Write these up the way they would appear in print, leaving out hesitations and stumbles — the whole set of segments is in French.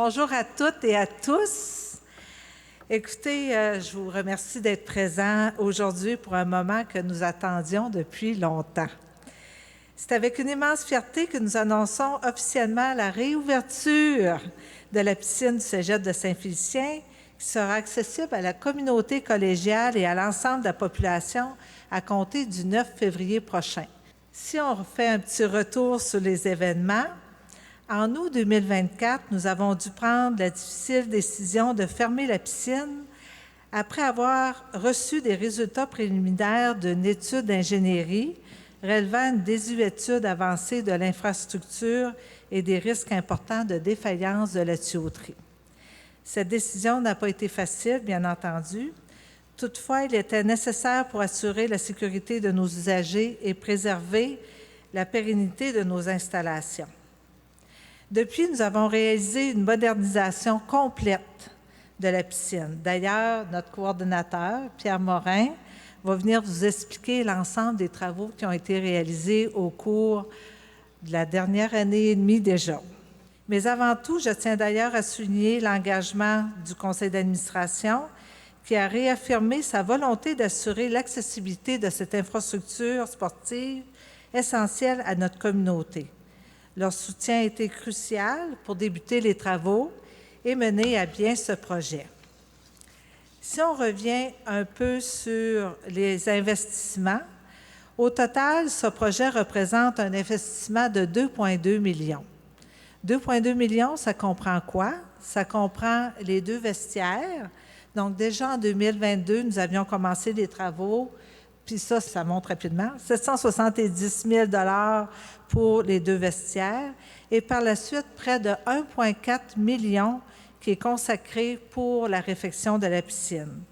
Bonjour à toutes et à tous. Écoutez, je vous remercie d'être présents aujourd'hui pour un moment que nous attendions depuis longtemps. C'est avec une immense fierté que nous annonçons officiellement la réouverture de la piscine du Cégep de Saint-Félicien, qui sera accessible à la communauté collégiale et à l'ensemble de la population à compter du 9 février prochain. Si on fait un petit retour sur les événements, en août 2024, nous avons dû prendre la difficile décision de fermer la piscine après avoir reçu des résultats préliminaires d'une étude d'ingénierie relevant une désuétude avancée de l'infrastructure et des risques importants de défaillance de la tuyauterie. Cette décision n'a pas été facile, bien entendu. Toutefois, il était nécessaire pour assurer la sécurité de nos usagers et préserver la pérennité de nos installations. Depuis, nous avons réalisé une modernisation complète de la piscine. D'ailleurs, notre coordonnateur, Pierre Morin, va venir vous expliquer l'ensemble des travaux qui ont été réalisés au cours de la dernière année et demie déjà. Mais avant tout, je tiens d'ailleurs à souligner l'engagement du conseil d'administration qui a réaffirmé sa volonté d'assurer l'accessibilité de cette infrastructure sportive essentielle à notre communauté. Leur soutien a été crucial pour débuter les travaux et mener à bien ce projet. Si on revient un peu sur les investissements, au total, ce projet représente un investissement de 2,2 millions. 2,2 millions, ça comprend quoi? Ça comprend les 2 vestiaires. Donc, déjà en 2022, nous avions commencé les travaux, puis ça monte rapidement, 770 000 $ pour les 2 vestiaires, et par la suite, près de 1,4 million qui est consacré pour la réfection de la piscine.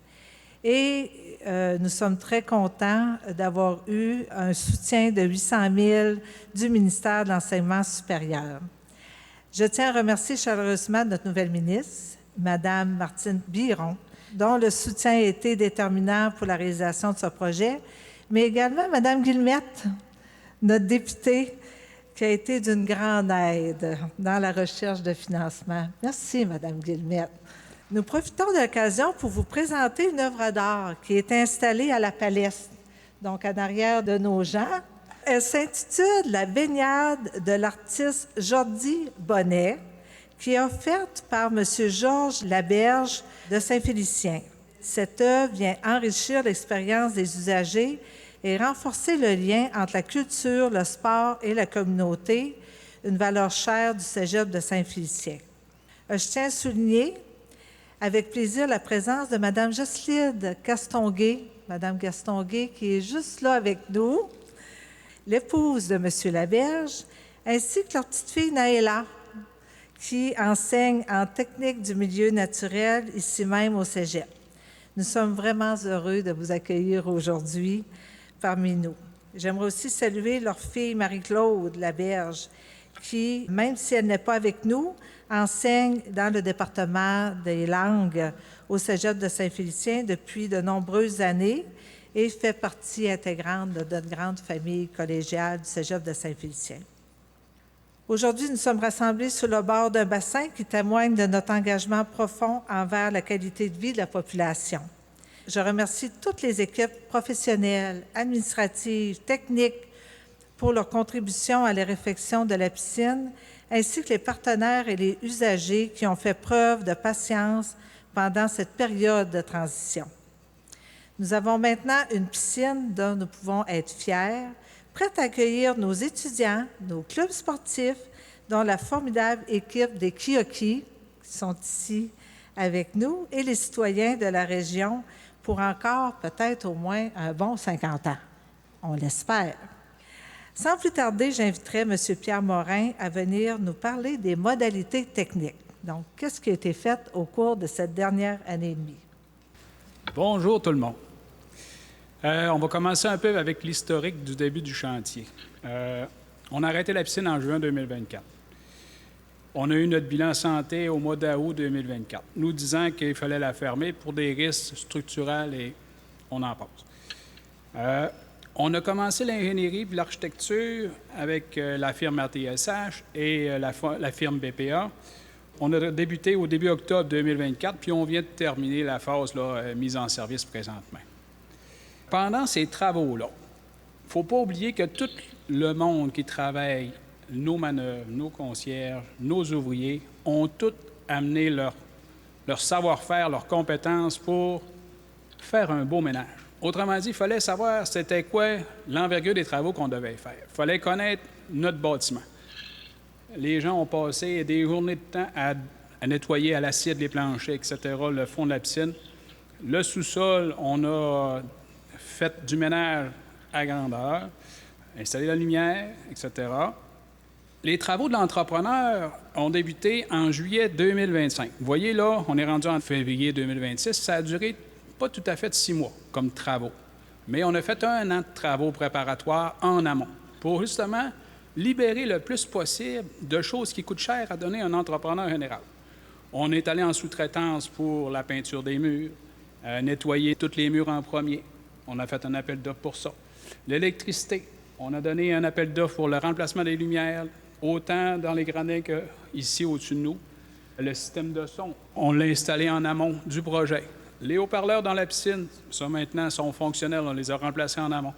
Et nous sommes très contents d'avoir eu un soutien de 800 000 du ministère de l'Enseignement supérieur. Je tiens à remercier chaleureusement notre nouvelle ministre, Mme Martine Biron, dont le soutien a été déterminant pour la réalisation de ce projet, mais également Mme Guillemette, notre députée, qui a été d'une grande aide dans la recherche de financement. Merci, Mme Guillemette. Nous profitons de l'occasion pour vous présenter une œuvre d'art qui est installée à la Paleste, donc en arrière de nos gens. Elle s'intitule « La baignade de l'artiste Jordi Bonnet », qui est offerte par M. Georges Laberge de Saint-Félicien. Cette œuvre vient enrichir l'expérience des usagers et renforcer le lien entre la culture, le sport et la communauté, une valeur chère du Cégep de Saint-Félicien. Je tiens à souligner avec plaisir la présence de Mme Jocelyne Gastonguay, Mme Gastonguay qui est juste là avec nous, l'épouse de M. Laberge, ainsi que leur petite fille Naëla, qui enseigne en technique du milieu naturel ici même au Cégep. Nous sommes vraiment heureux de vous accueillir aujourd'hui parmi nous. J'aimerais aussi saluer leur fille Marie-Claude Laberge, qui, même si elle n'est pas avec nous, enseigne dans le département des langues au Cégep de Saint-Félicien depuis de nombreuses années et fait partie intégrante de notre grande famille collégiale du Cégep de Saint-Félicien. Aujourd'hui, nous sommes rassemblés sur le bord d'un bassin qui témoigne de notre engagement profond envers la qualité de vie de la population. Je remercie toutes les équipes professionnelles, administratives, techniques pour leur contribution à la réfection de la piscine, ainsi que les partenaires et les usagers qui ont fait preuve de patience pendant cette période de transition. Nous avons maintenant une piscine dont nous pouvons être fiers, prête à accueillir nos étudiants, nos clubs sportifs, dont la formidable équipe des Kioki, qui sont ici avec nous, et les citoyens de la région pour encore peut-être au moins un bon 50 ans. On l'espère. Sans plus tarder, j'inviterai M. Pierre Morin à venir nous parler des modalités techniques. Donc, qu'est-ce qui a été fait au cours de cette dernière année et demie? Bonjour tout le monde. On va commencer un peu avec l'historique du début du chantier. On a arrêté la piscine en juin 2024. On a eu notre bilan santé au mois d'août 2024, nous disant qu'il fallait la fermer pour des risques structurels et on en passe. On a commencé l'ingénierie et l'architecture avec la firme RTSH et la firme BPA. On a débuté au début octobre 2024, puis on vient de terminer la phase mise en service présentement. Pendant ces travaux-là, il ne faut pas oublier que tout le monde qui travaille, nos manœuvres, nos concierges, nos ouvriers, ont tous amené leur savoir-faire, leurs compétences pour faire un beau ménage. Autrement dit, il fallait savoir c'était quoi l'envergure des travaux qu'on devait faire. Il fallait connaître notre bâtiment. Les gens ont passé des journées de temps à nettoyer à l'acide les planchers, etc., le fond de la piscine. Le sous-sol, on a fait du ménage à grandeur, installé la lumière, etc. Les travaux de l'entrepreneur ont débuté en juillet 2025. Vous voyez là, on est rendu en février 2026. Ça a duré pas tout à fait 6 mois comme travaux. Mais on a fait 1 an de travaux préparatoires en amont pour justement libérer le plus possible de choses qui coûtent cher à donner à un entrepreneur général. On est allé en sous-traitance pour la peinture des murs, nettoyer tous les murs en premier. On a fait un appel d'offres pour ça. L'électricité, on a donné un appel d'offres pour le remplacement des lumières, autant dans les gradins qu'ici au-dessus de nous. Le système de son, on l'a installé en amont du projet. Les haut-parleurs dans la piscine, ça maintenant, sont fonctionnels, on les a remplacés en amont.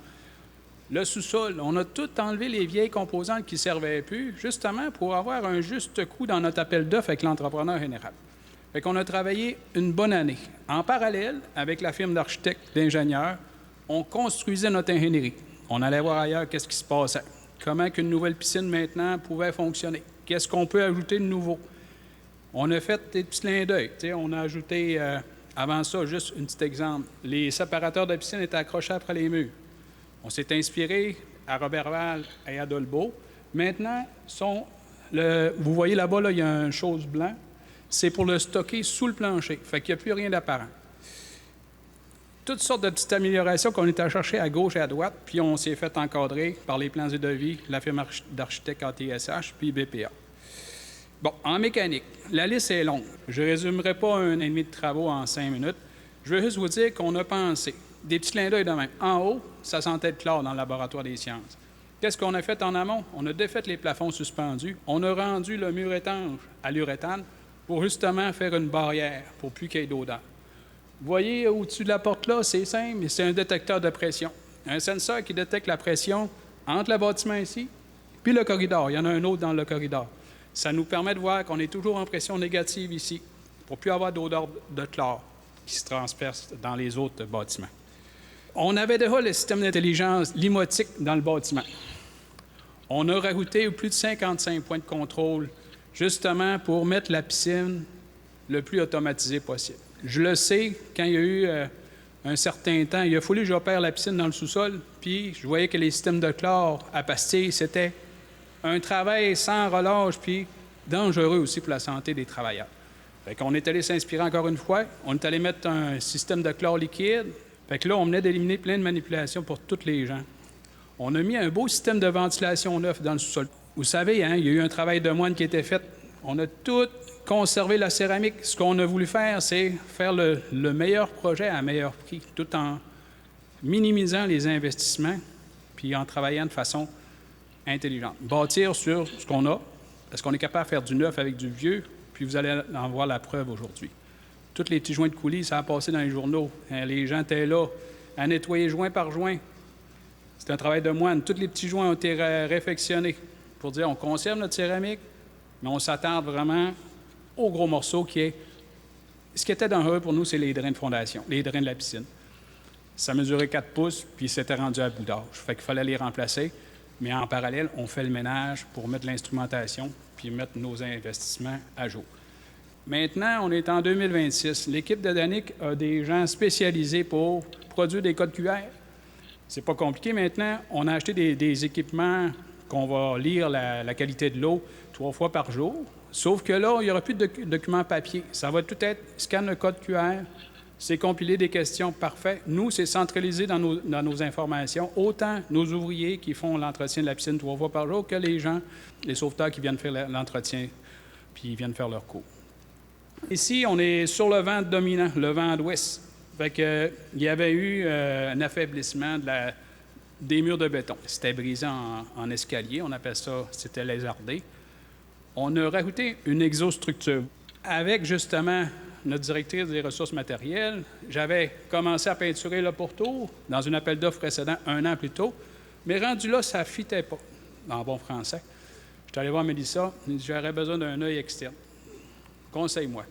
Le sous-sol, on a tout enlevé les vieilles composantes qui ne servaient plus, justement pour avoir un juste coût dans notre appel d'offres avec l'entrepreneur général. Fait qu'on a travaillé une bonne année. En parallèle, avec la firme d'architectes, d'ingénieurs, on construisait notre ingénierie. On allait voir ailleurs qu'est-ce qui se passait. Comment qu'une nouvelle piscine maintenant pouvait fonctionner. Qu'est-ce qu'on peut ajouter de nouveau. On a fait des petits clins d'œil. On a ajouté, avant ça, juste un petit exemple. Les séparateurs de piscine étaient accrochés après les murs. On s'est inspiré à Roberval et à Dolbeau. Maintenant, vous voyez là-bas, là, il y a une chose blanche. C'est pour le stocker sous le plancher. Fait qu'il n'y a plus rien d'apparent. Toutes sortes de petites améliorations qu'on est allé chercher à gauche et à droite, puis on s'est fait encadrer par les plans et devis, la firme d'architectes ATSH, puis BPA. Bon, en mécanique, la liste est longue. Je ne résumerai pas 1 an et demi de travaux en 5 minutes. Je veux juste vous dire qu'on a pensé des petits clins d'œil de même. En haut, ça sentait le clair dans le laboratoire des sciences. Qu'est-ce qu'on a fait en amont? On a défait les plafonds suspendus. On a rendu le mur étanche à l'uréthane pour justement faire une barrière pour plus qu'il y ait d'odeur. Vous voyez, au-dessus de la porte là, c'est simple, mais c'est un détecteur de pression. Un senseur qui détecte la pression entre le bâtiment ici puis le corridor. Il y en a un autre dans le corridor. Ça nous permet de voir qu'on est toujours en pression négative ici pour ne plus avoir d'odeur de chlore qui se transperce dans les autres bâtiments. On avait déjà le système d'intelligence limotique dans le bâtiment. On a rajouté plus de 55 points de contrôle justement pour mettre la piscine le plus automatisée possible. Je le sais, quand il y a eu un certain temps, il a fallu que j'opère la piscine dans le sous-sol, puis je voyais que les systèmes de chlore à pastilles, c'était un travail sans relâche, puis dangereux aussi pour la santé des travailleurs. Fait qu'on est allé s'inspirer encore une fois, on est allé mettre un système de chlore liquide. Fait que là, on venait d'éliminer plein de manipulations pour tous les gens. On a mis un beau système de ventilation neuf dans le sous-sol. Vous savez, hein, il y a eu un travail de moine qui a été fait. On a tout conservé la céramique. Ce qu'on a voulu faire, c'est faire le meilleur projet à meilleur prix, tout en minimisant les investissements puis en travaillant de façon intelligente. Bâtir sur ce qu'on a, parce qu'on est capable de faire du neuf avec du vieux, puis vous allez en voir la preuve aujourd'hui. Tous les petits joints de coulis, ça a passé dans les journaux. Les gens étaient là à nettoyer joint par joint. C'est un travail de moine. Tous les petits joints ont été réfectionnés pour dire on conserve notre céramique, mais on s'attarde vraiment au gros morceau qui est... Ce qui était dangereux pour nous, c'est les drains de fondation, les drains de la piscine. Ça mesurait 4 pouces, puis c'était rendu à bout d'âge. Fait qu'il fallait les remplacer. Mais en parallèle, on fait le ménage pour mettre l'instrumentation puis mettre nos investissements à jour. Maintenant, on est en 2026. L'équipe de Danick a des gens spécialisés pour produire des codes QR. C'est pas compliqué maintenant. On a acheté des équipements qu'on va lire la qualité de l'eau 3 fois par jour. Sauf que là, il n'y aura plus de documents papier. Ça va tout être scan le code QR, c'est compiler des questions parfaites. Nous, c'est centralisé dans nos informations, autant nos ouvriers qui font l'entretien de la piscine 3 fois par jour que les gens, les sauveteurs qui viennent faire l'entretien puis ils viennent faire leur cours. Ici, on est sur le vent dominant, le vent d'ouest. Fait que, il y avait eu un affaiblissement des murs de béton. C'était brisé en escalier, on appelle ça, c'était lézardé. On a rajouté une exostructure. avec justement notre directrice des ressources matérielles, j'avais commencé à peinturer le pourtour dans un appel d'offres précédent 1 an plus tôt, mais rendu là, ça ne fitait pas, en bon français. Je suis allé voir Mélissa, elle dit, j'aurais besoin d'un œil externe. Conseille-moi.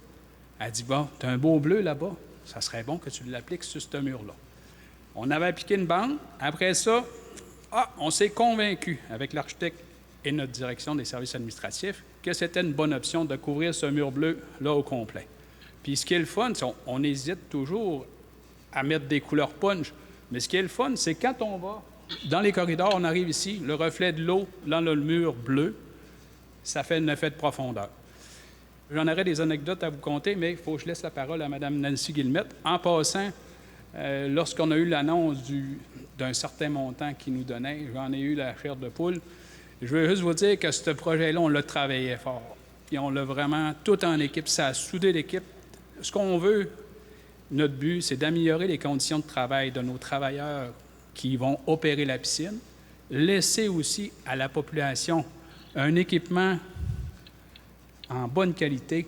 Elle dit, bon, tu as un beau bleu là-bas, ça serait bon que tu l'appliques sur ce mur-là. On avait appliqué une bande. Après ça, on s'est convaincu avec l'architecte et notre direction des services administratifs que c'était une bonne option de couvrir ce mur bleu-là au complet. Puis ce qui est le fun, c'est on hésite toujours à mettre des couleurs punch, mais ce qui est le fun, c'est quand on va dans les corridors, on arrive ici, le reflet de l'eau dans le mur bleu, ça fait un effet de profondeur. J'en aurais des anecdotes à vous conter, mais il faut que je laisse la parole à Mme Nancy Guillemette. En passant, lorsqu'on a eu l'annonce d'un certain montant qu'ils nous donnaient, j'en ai eu la chair de poule. Je veux juste vous dire que ce projet-là, on l'a travaillé fort. Puis on l'a vraiment tout en équipe. Ça a soudé l'équipe. Ce qu'on veut, notre but, c'est d'améliorer les conditions de travail de nos travailleurs qui vont opérer la piscine, laisser aussi à la population un équipement en bonne qualité,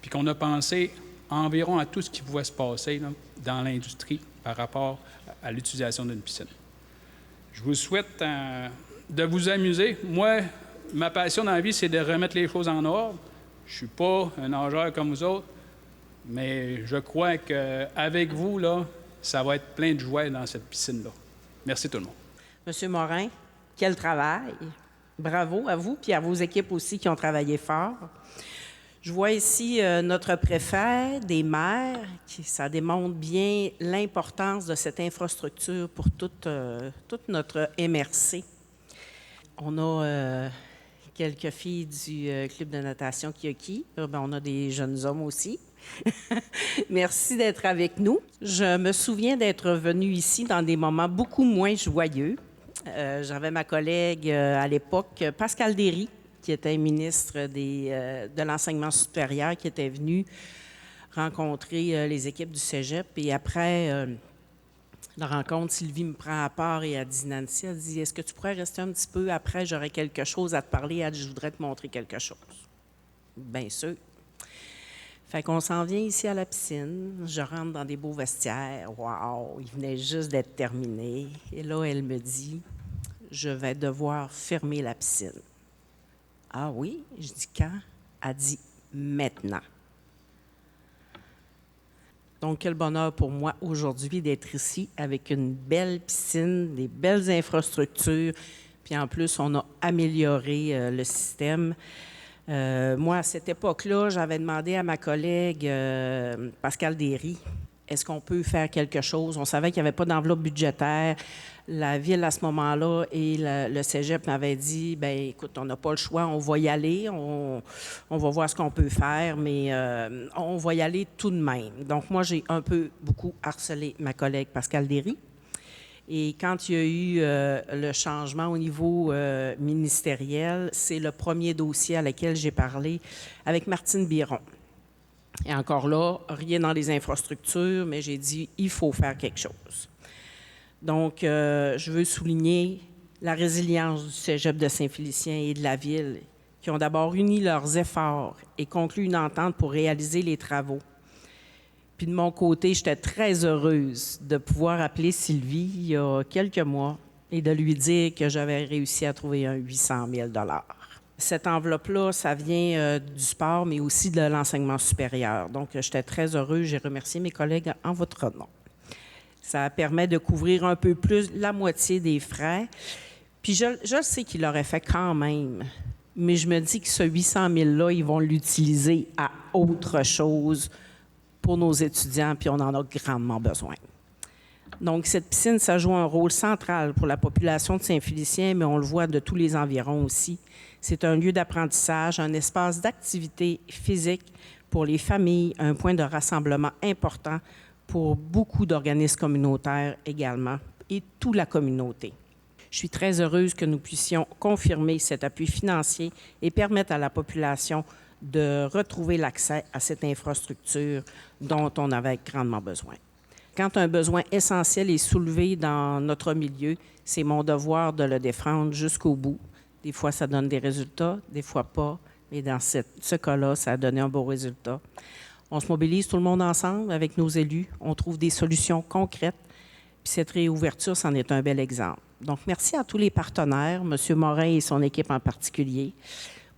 puis qu'on a pensé environ à tout ce qui pouvait se passer là, dans l'industrie par rapport à l'utilisation d'une piscine. Je vous souhaite de vous amuser. Moi, ma passion dans la vie, c'est de remettre les choses en ordre. Je ne suis pas un nageur comme vous autres, mais je crois qu'avec vous, là, ça va être plein de joie dans cette piscine-là. Merci tout le monde. Monsieur Morin, quel travail! Bravo à vous, puis à vos équipes aussi qui ont travaillé fort. Je vois ici notre préfet, des maires, ça démontre bien l'importance de cette infrastructure pour toute notre MRC. On a quelques filles du club de natation Kyoki. On a des jeunes hommes aussi. Merci d'être avec nous. Je me souviens d'être venue ici dans des moments beaucoup moins joyeux. J'avais ma collègue à l'époque, Pascal Derry, qui était ministre de l'enseignement supérieur, qui était venu rencontrer les équipes du cégep. Et après la rencontre, Sylvie me prend à part et elle dit, Nancy, elle dit, est-ce que tu pourrais rester un petit peu après, j'aurais quelque chose à te parler, elle dit, je voudrais te montrer quelque chose. Bien sûr. Fait qu'on s'en vient ici à la piscine, je rentre dans des beaux vestiaires, wow, il venait juste d'être terminé. Et là, elle me dit, je vais devoir fermer la piscine. Ah oui? Je dis quand? Elle dit maintenant. Donc, quel bonheur pour moi aujourd'hui d'être ici avec une belle piscine, des belles infrastructures, puis en plus, on a amélioré le système. Moi, à cette époque-là, j'avais demandé à ma collègue Pascal Derry, est-ce qu'on peut faire quelque chose? On savait qu'il n'y avait pas d'enveloppe budgétaire. La Ville, à ce moment-là, et le cégep m'avaient dit, bien, écoute, on n'a pas le choix, on va y aller, on va voir ce qu'on peut faire, mais on va y aller tout de même. Donc, moi, j'ai beaucoup harcelé ma collègue Pascal Derry. Et quand il y a eu le changement au niveau ministériel, c'est le premier dossier à lequel j'ai parlé avec Martine Biron. Et encore là, rien dans les infrastructures, mais j'ai dit, il faut faire quelque chose. Donc, je veux souligner la résilience du cégep de Saint-Félicien et de la Ville, qui ont d'abord uni leurs efforts et conclu une entente pour réaliser les travaux. Puis de mon côté, j'étais très heureuse de pouvoir appeler Sylvie il y a quelques mois et de lui dire que j'avais réussi à trouver un 800 000 $. Cette enveloppe-là, ça vient du sport, mais aussi de l'enseignement supérieur. Donc, j'étais très heureuse. J'ai remercié mes collègues en votre nom. Ça permet de couvrir un peu plus la moitié des frais. Puis, je sais qu'il l'aurait fait quand même, mais je me dis que ce 800 000 $-là, ils vont l'utiliser à autre chose pour nos étudiants, puis on en a grandement besoin. Donc, cette piscine, ça joue un rôle central pour la population de Saint-Félicien, mais on le voit de tous les environs aussi. C'est un lieu d'apprentissage, un espace d'activité physique pour les familles, un point de rassemblement important pour beaucoup d'organismes communautaires également et toute la communauté. Je suis très heureuse que nous puissions confirmer cet appui financier et permettre à la population de retrouver l'accès à cette infrastructure dont on avait grandement besoin. Quand un besoin essentiel est soulevé dans notre milieu, c'est mon devoir de le défendre jusqu'au bout. Des fois, ça donne des résultats, des fois pas. Et dans ce cas-là, ça a donné un beau résultat. On se mobilise tout le monde ensemble avec nos élus. On trouve des solutions concrètes. Puis cette réouverture, c'en est un bel exemple. Donc, merci à tous les partenaires, M. Morin et son équipe en particulier,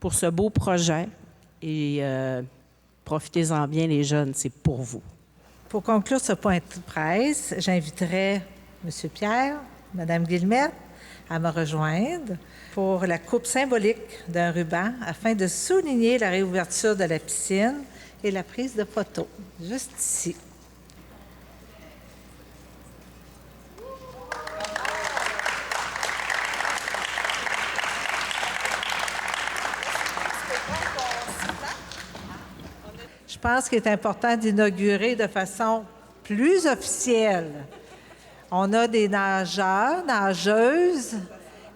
pour ce beau projet. Et profitez-en bien, les jeunes, c'est pour vous. Pour conclure ce point de presse, j'inviterai M. Pierre, Mme Guillemette à me rejoindre pour la coupe symbolique d'un ruban afin de souligner la réouverture de la piscine et la prise de photos, juste ici. Je pense qu'il est important d'inaugurer de façon plus officielle. On a des nageurs, nageuses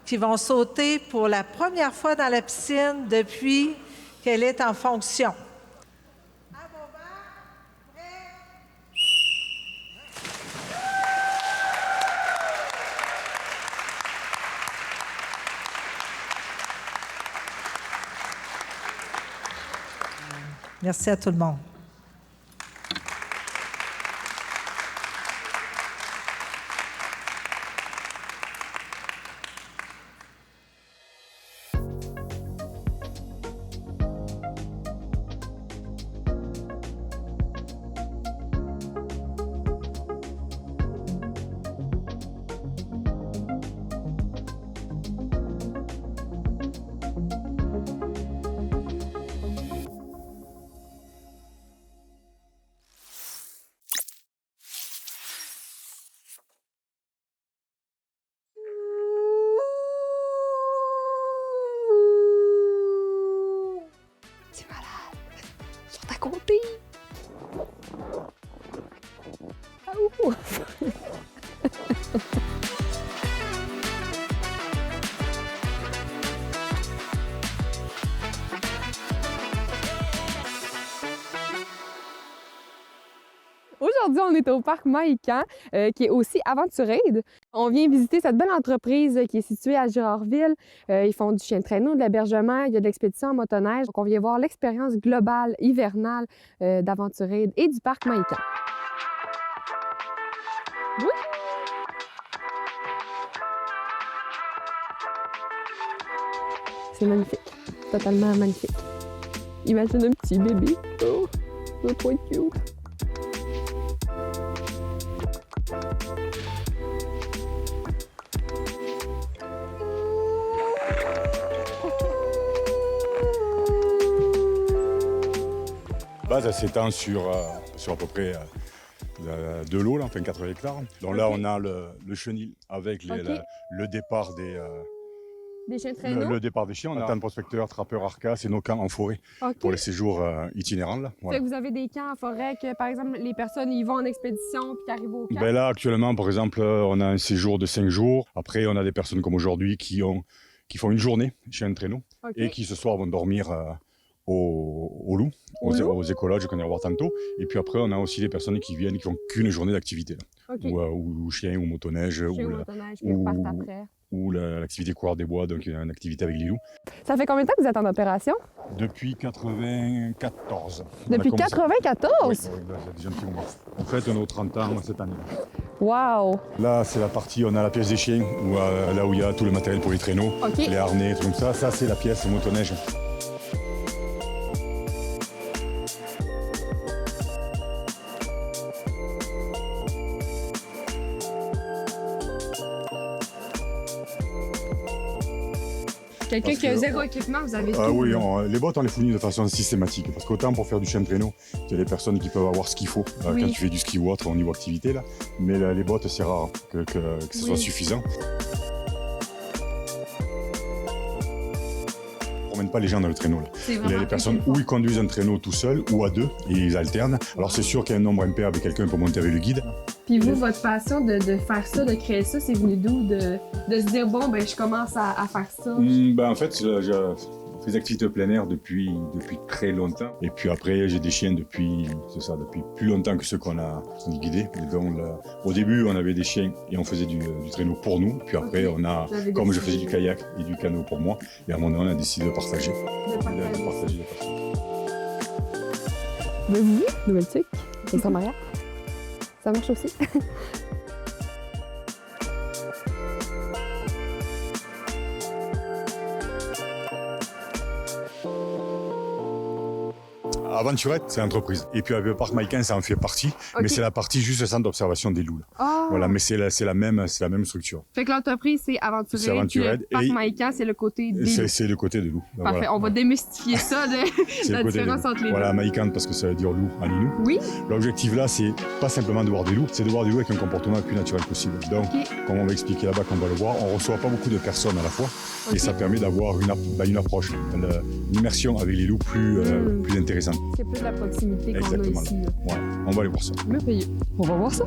qui vont sauter pour la première fois dans la piscine depuis qu'elle est en fonction. Merci à tout le monde. C'est malade. Ils sont à côté. Ah, ouh. Aujourd'hui, on est au parc Mahican, qui est aussi Aventurade. On vient visiter cette belle entreprise qui est située à Girardville. Ils font du chien de traîneau, de l'hébergement, il y a de l'expédition en motoneige. Donc, on vient voir l'expérience globale, hivernale d'Aventurade et du parc Mahican. Oui. C'est magnifique, totalement magnifique. Imagine un petit bébé. Oh, ça doit trop être cute. Ça s'étend sur à peu près de l'eau, enfin 4 hectares. Donc là, on a le chenil avec le départ des chiens de traîneau. Le départ des chiens. On attend prospecteurs, trappeurs, arcas, c'est nos camps en forêt pour les séjours itinérants. Là. Voilà. Fait que vous avez des camps en forêt que, par exemple, les personnes y vont en expédition puis qui arrivent au camp? Ben là, actuellement, par exemple, on a un séjour de 5 jours. Après, on a des personnes comme aujourd'hui qui font une journée chez un traîneau et qui ce soir vont dormir au loup, aux écologes qu'on ira voir tantôt. Et puis après, on a aussi des personnes qui viennent qui n'ont qu'une journée d'activité. Ou chien, ou motoneige, ou l'activité coureur des bois, donc une activité avec les loups. Ça fait combien de temps que vous êtes en opération? Depuis 94. Depuis 94? Oui, ça fait déjà un petit moment. En fait, on a 30 ans cette année. Wow! Là, c'est la partie, on a la pièce des chiens, là où il y a tout le matériel pour les traîneaux, les harnais, tout comme ça. Ça, c'est la pièce motoneige. Quelqu'un qui a zéro équipement, vous avez tout. Oui, les bottes, on les fournit de façon systématique. Parce qu'autant pour faire du chien de traîneau, il y a des personnes qui peuvent avoir ce qu'il faut quand tu fais du ski ou autre au niveau activité. Là. Mais les bottes, c'est rare que ce soit suffisant. On ne promène pas les gens dans le traîneau. Là. Les personnes, ou ils conduisent un traîneau tout seul, ou à deux, et ils alternent. Alors c'est sûr qu'il y a un nombre impair avec quelqu'un pour monter avec le guide. Puis vous, votre passion de faire ça, de créer ça, c'est venu d'où? De se dire, bon, ben je commence à faire ça? En fait, des activités de plein air depuis très longtemps. Et puis après, j'ai des chiens depuis plus longtemps que ceux qu'on a guidés. Et donc, au début, on avait des chiens et on faisait du traîneau pour nous. Puis après, comme je faisais du kayak et du canot pour moi, et à un moment donné, on a décidé de partager. De partager les personnes. Mais vous, Nouvelle-Tuc, et Saint-Maria, ça marche aussi. Aventurette, c'est l'entreprise. Et puis avec le parc Maïcan, ça en fait partie, mais c'est la partie juste centre d'observation des loups. Oh. Voilà, mais c'est la même structure. Fait que l'entreprise, c'est Aventurette, puis le parc Maïcan, c'est le côté des loups. C'est le côté des loups. Parfait, voilà. On va démystifier ça, la différence entre les deux. Voilà, Maïcan, parce que ça veut dire loup en inou. Oui. L'objectif là, c'est pas simplement de voir des loups, c'est de voir des loups avec un comportement le plus naturel possible. Donc, comme on va expliquer là-bas, qu'on va le voir, on reçoit pas beaucoup de personnes à la fois, et ça permet d'avoir une approche, une immersion avec les loups plus intéressante. C'est plus la proximité qu'on a ici. Ouais, on va aller voir ça. Merveilleux. On va voir ça.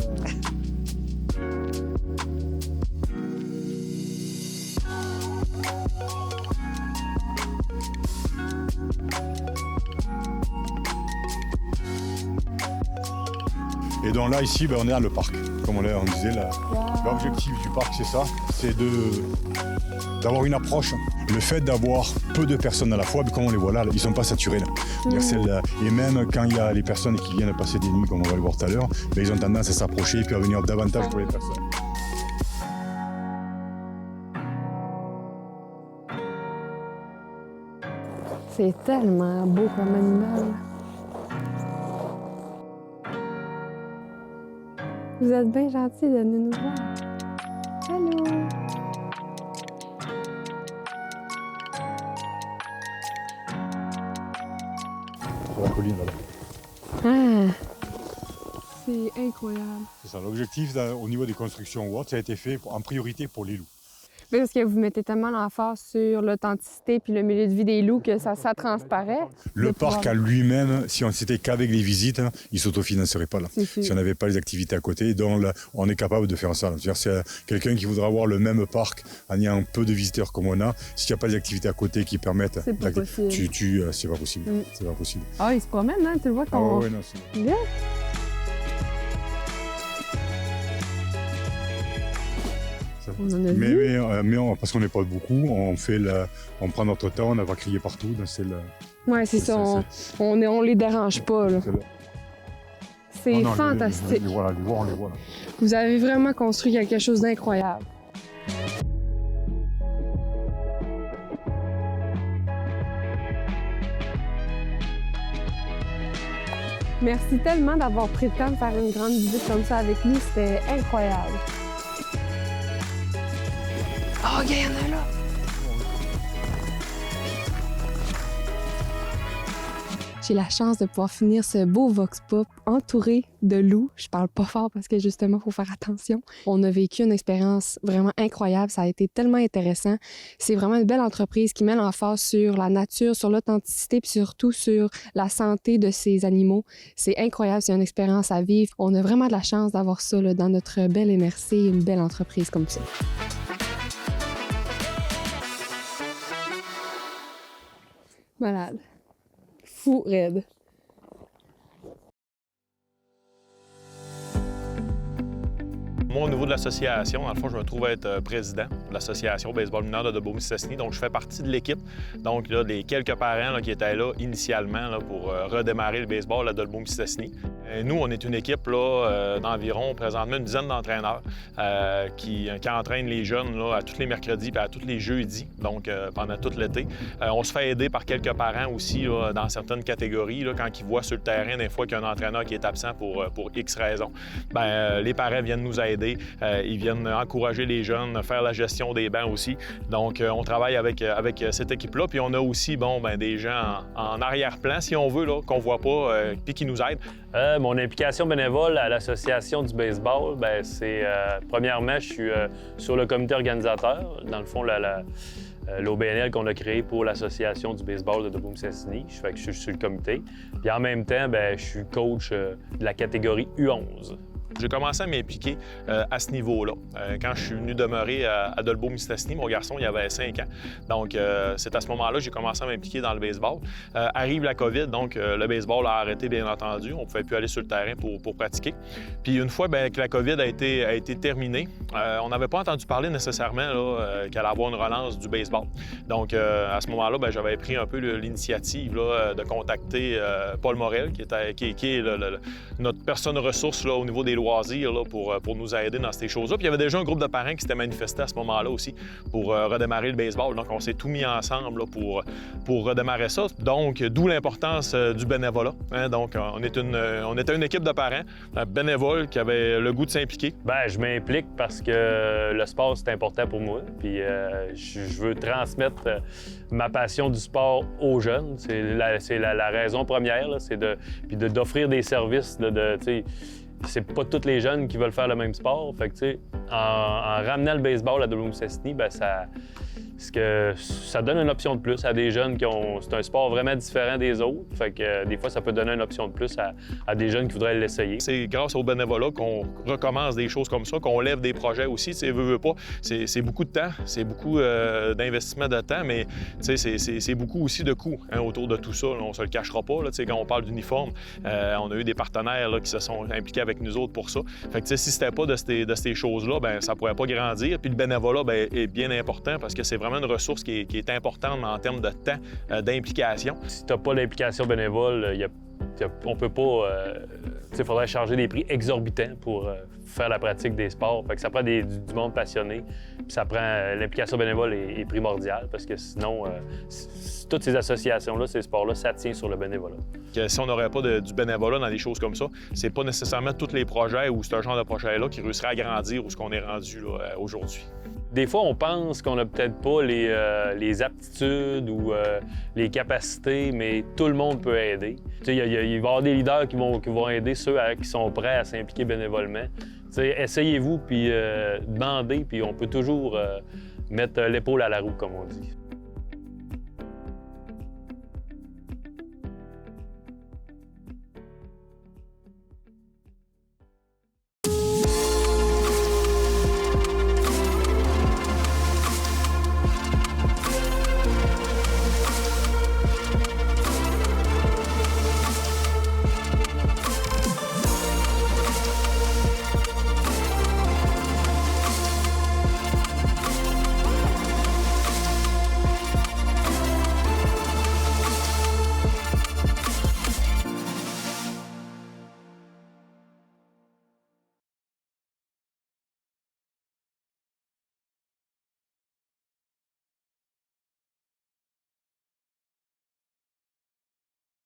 Et donc là, ici, on est dans le parc. Comme on disait, l'objectif du parc, c'est ça, c'est d'avoir une approche. Le fait d'avoir peu de personnes à la fois, comme on les voit là, ils ne sont pas saturés. Là. Et même quand il y a les personnes qui viennent passer des nuits, comme on va le voir tout à l'heure, ils ont tendance à s'approcher et puis à venir davantage pour les personnes. C'est tellement beau comme animal. Vous êtes bien gentil de venir nous voir. Allô! Sur la colline là-bas. Ah! C'est incroyable. C'est ça, l'objectif au niveau des constructions ou autres, ça a été fait en priorité pour les loups. Mais parce que vous mettez tellement l'emphase sur l'authenticité puis le milieu de vie des loups que ça transparaît. Le parc à lui-même, si on s'était qu'avec les visites, il ne s'autofinancerait pas là. Si on n'avait pas les activités à côté, donc là, on est capable de faire ça. C'est-à-dire, c'est quelqu'un qui voudra avoir le même parc en ayant peu de visiteurs comme on a. S'il n'y a pas les activités à côté qui permettent... C'est pas possible. C'est pas possible. C'est pas possible. Ah, il se promène, hein? Tu le vois qu'on... Ah oui, non, c'est... Bien. Mais parce qu'on n'est pas beaucoup, on prend notre temps, on n'a pas crié partout. Oui, c'est ça. On les dérange pas. C'est fantastique. Les voit, on les voit. Là. Vous avez vraiment construit quelque chose d'incroyable. Merci tellement d'avoir pris le temps de faire une grande visite comme ça avec nous. C'était incroyable. Oh, il y en a là! J'ai la chance de pouvoir finir ce beau Vox Pop entouré de loups. Je parle pas fort parce que justement, il faut faire attention. On a vécu une expérience vraiment incroyable. Ça a été tellement intéressant. C'est vraiment une belle entreprise qui met l'emphase sur la nature, sur l'authenticité, puis surtout sur la santé de ces animaux. C'est incroyable. C'est une expérience à vivre. On a vraiment de la chance d'avoir ça là, dans notre belle MRC, une belle entreprise comme ça. Malade. Fou raide. Moi, au niveau de l'association, dans le fond, je me trouve être président de l'association baseball mineur de Dolbeau-Mistassini. Donc, je fais partie de l'équipe. Donc, là, des quelques parents là, qui étaient là initialement là, pour redémarrer le baseball à Dolbeau-Mistassini. Nous, on est une équipe d'environ présentement une dizaine d'entraîneurs qui entraînent les jeunes là, à tous les mercredis et à tous les jeudis, donc pendant tout l'été. On se fait aider par quelques parents aussi là, dans certaines catégories. Là, quand ils voient sur le terrain, des fois qu'il y a un entraîneur qui est absent pour X raisons, les parents viennent nous aider. Ils viennent encourager les jeunes, faire la gestion des bancs aussi. Donc, on travaille avec cette équipe-là. Puis on a aussi des gens en arrière-plan, si on veut, qu'on ne voit pas, puis qui nous aident. Mon implication bénévole à l'association du baseball, c'est premièrement, je suis sur le comité organisateur. Dans le fond, l'OBNL qu'on a créé pour l'association du baseball de Dolbeau-Mistassini. Je suis sur le comité. Puis en même temps, je suis coach de la catégorie U11. J'ai commencé à m'impliquer à ce niveau-là. Quand je suis venu demeurer à Dolbeau-Mistassini, mon garçon, il avait 5 ans. Donc, c'est à ce moment-là que j'ai commencé à m'impliquer dans le baseball. Arrive la COVID, donc le baseball a arrêté, bien entendu. On ne pouvait plus aller sur le terrain pour pratiquer. Puis une fois que la COVID a été terminée, on n'avait pas entendu parler nécessairement qu'il allait avoir une relance du baseball. Donc, à ce moment-là, j'avais pris un peu l'initiative de contacter Paul Morel, qui est notre personne ressource là, au niveau des loisirs là, pour nous aider dans ces choses-là. Puis il y avait déjà un groupe de parents qui s'était manifesté à ce moment-là aussi pour redémarrer le baseball. Donc, on s'est tout mis ensemble là, pour redémarrer ça. Donc, d'où l'importance du bénévolat. Hein? Donc, on était une équipe de parents bénévoles qui avaient le goût de s'impliquer. Bien, je m'implique parce que le sport, c'est important pour moi. Puis, je veux transmettre ma passion du sport aux jeunes. C'est la raison première, là, c'est d'offrir des services. C'est pas tous les jeunes qui veulent faire le même sport. Fait que, en ramenant le baseball à Dolbeau-Mistassini, ça donne une option de plus à des jeunes c'est un sport vraiment différent des autres. Fait que des fois, ça peut donner une option de plus à des jeunes qui voudraient l'essayer. C'est grâce au bénévolat qu'on recommence des choses comme ça, qu'on lève des projets aussi. Veux pas. C'est beaucoup de temps, c'est beaucoup d'investissement de temps, mais c'est beaucoup aussi de coûts autour de tout ça. Là, on se le cachera pas. Là, quand on parle d'uniforme, on a eu des partenaires là, qui se sont impliqués avec nous autres pour ça. Fait que si c'était pas de ces choses-là, ça pourrait pas grandir. Puis le bénévolat est bien important parce que c'est vraiment une ressource qui est importante en termes de temps d'implication. Si tu n'as pas d'implication bénévole, on peut pas... il faudrait charger des prix exorbitants pour faire la pratique des sports. Fait que ça prend du monde passionné. Puis ça prend... L'implication bénévole est primordiale parce que sinon, toutes ces associations-là, ces sports-là, ça tient sur le bénévolat. Si on n'aurait pas du bénévolat dans des choses comme ça, c'est pas nécessairement tous les projets ou ce genre de projet-là qui réussiraient à grandir où ce qu'on est rendu aujourd'hui. Des fois, on pense qu'on n'a peut-être pas les aptitudes ou les capacités, mais tout le monde peut aider. Il va y avoir des leaders qui vont aider ceux qui sont prêts à s'impliquer bénévolement. Essayez-vous, puis demandez, puis on peut toujours mettre l'épaule à la roue, comme on dit.